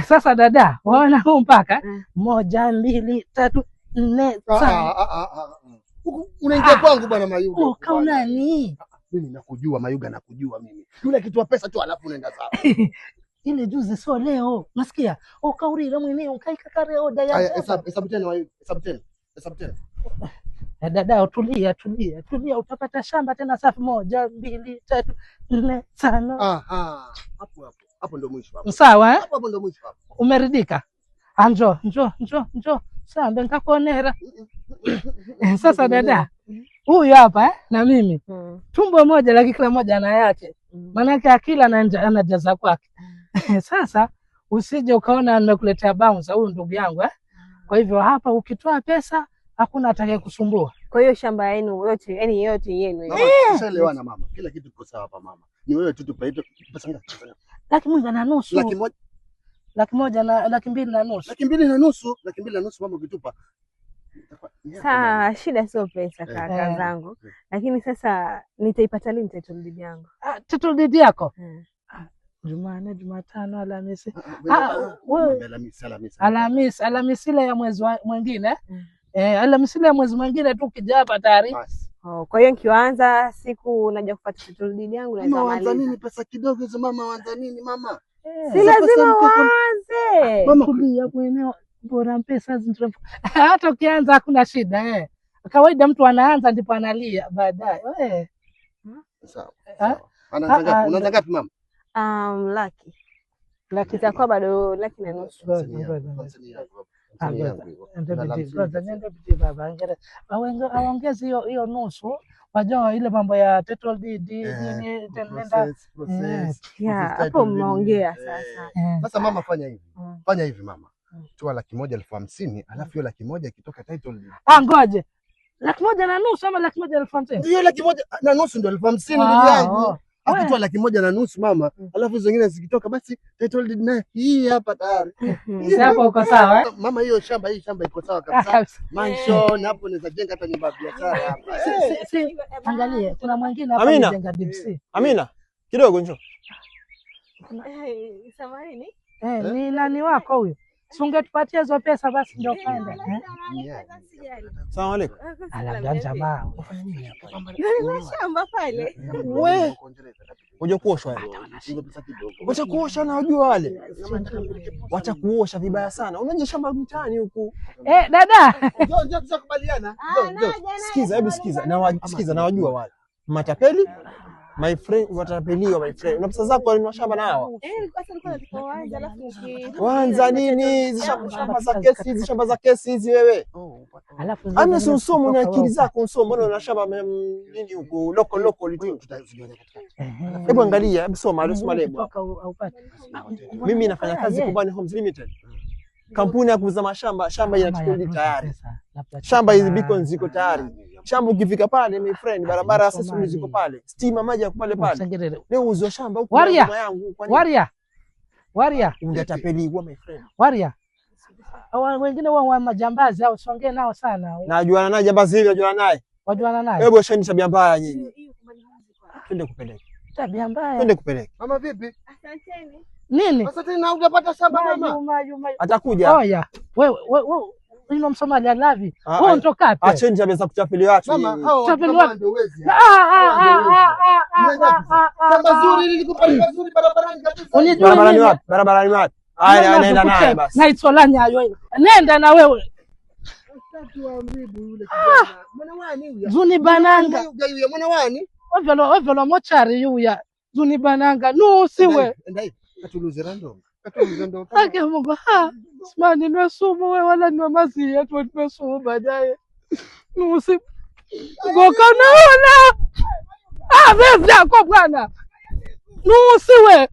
Sasa dada, waona huu mpaka 1 2 3 4 5. Unaingia kwangu bwana Mayuga. Kaunani? Mimi nakujua Mayuga, nakujua mimi. Yule kitu pesa tu alafu unaenda sawa. Ile juzi sio leo. Nasikia. Kaurira mwenyewe ukaika kare oda ya. Hesabu tena Mayuga, hesabu tena. Dada, tulia utapata shamba tena safi. 1 2 3 4 5. Hapo ndo mwisho hapo. Sawa Hapo ndo mwisho hapo. Umeridhika? Njoo. Sasa nikakuonera. Sasa dada, huyu hapa na mimi. Tumbo moja lakini kila moja ana yake. Maana akila anajaza kwake. Sasa usije ukaona nimekuletea bounce huyu ndugu yangu Kwa hivyo hapa ukitoa pesa hakuna atakaye kusumbua. Kwa hiyo shamba yenu yote, yani yote yenu. Tushaelewana mama. Kila kitu kiko sawa hapa mama. Ni wewe tu tupaite pesa ngapi? 1,100,000. 1,100,000 na 2,200,000. 2,200,000. 2,200,000 mama ukitupa. Saa shida sio pesa kaka zangu. Lakini sasa nitaipata lini title deed yangu? Title deed yako? Jumanne, Jumatano, Alhamisi. Alhamisi ile ya mwezi mwingine. Alhamisi ile ya mwezi mwingine tu ukija hapa tayari. Kwa hiyo nikianza siku naja kupata title deed yangu na zamani. Mama nini pesa kidogo hizo mama, waanza nini mama? Si lazima waanze. Mama kulia mwenyewe bora pesa zinataka. Hata ukianza hakuna shida Kawaida mtu anaanza ndipo analia baadaye. Sawa. Unaanza ngapi mama? Laki itakuwa bado 1,000,000. Aongeze hiyo nusu. Wajua ile mambo ya title deed nini hapo mnaongea sasa. Sasa mama fanya hivi mama. Toa 1,150,000 alafu hiyo 100,000 ikitoka title deed. Ngoje. 1,100,000 ama 1,150,000? Ndio 1,150,000 ndio 50,000 ndugu yangu. Akitoa 1,150,000 mama, alafu hizo zingine zikitoka basi title deed na hii hapa tayari. Hapo uko sawa Mama, hii shamba iko sawa kabisa. Mansion hapo unaweza jenga hata nyumba ya biashara hapa. Angalia, kuna mwingine hapa anajenga DPC. Amina, kidogo njoo. Samahani. Ni nani wako huyo? Sungetupatia hizo pesa basi ndio kaenda. Asalamu alaykum. Ala jamaa. Ndio shamba pale. Wewe unje kuoshwa wewe. Wacha kuosha na wajua wale. Wacha kuosha vibaya sana. Unaje shamba mtaani huku. Dada. Njoo tukubaliana. Sikiza, hebu sikiza. Na wajua wale. Matapeli? My friend, watapeliwa my friend. Una pesa zako alinunua shamba na hawa? Waanza nini? Hizi shamba za kesi hizi wewe. Alafu ana somo na akili zako somo, mbona una shamba nini huko local tu. Hebu angalia, hebu soma lebo. Mimi nafanya kazi Kubani Homes Limited. Kampuni ya kuuza mashamba, shamba inachukua tayari. Shamba hizi beacons ziko tayari. Shamba ukifika pale my friend, barabara sasa ziko pale. Stima maji yako pale. Leo uzo shamba huko nyuma yangu. Waria. Ungetapeliwa my friend. Waria. Wengine wa majambazi au songee nao sana. Najuana naye jambazi hivi, wajuana naye. Hebu shani tabia mbaya nyinyi. Twende kupeleka. Tabia mbaya. Twende kupeleka. Mama vipi? Asanteni. Nini? Sasa tena hujapata shamba mama? Atakuja. Oya. Wewe ino Msomali alavi. Wewe unatoka wapi? Acha nje ameza kuchapeli watu. Mama, hao ndio wezi. Shamba zuri lilikupa zuri barabarani kabisa. Barabarani wapi? Haya, naenda naye basi. Na itsolanya hayo. Nenda na wewe. Utatu wa mbibu yule kijana. Mwana wani huyu? Zuni bananga. Huyu mwana wani? Ovelo mochari yuya. Zuni bananga. No siwe. Ndai. Katuluze random. Ake Mungu simani nimesumu wewe wala ni mazi yetu nimesumu baadaye. Nusi. Goka naona. Wewe kwa bwana. Nusi wewe.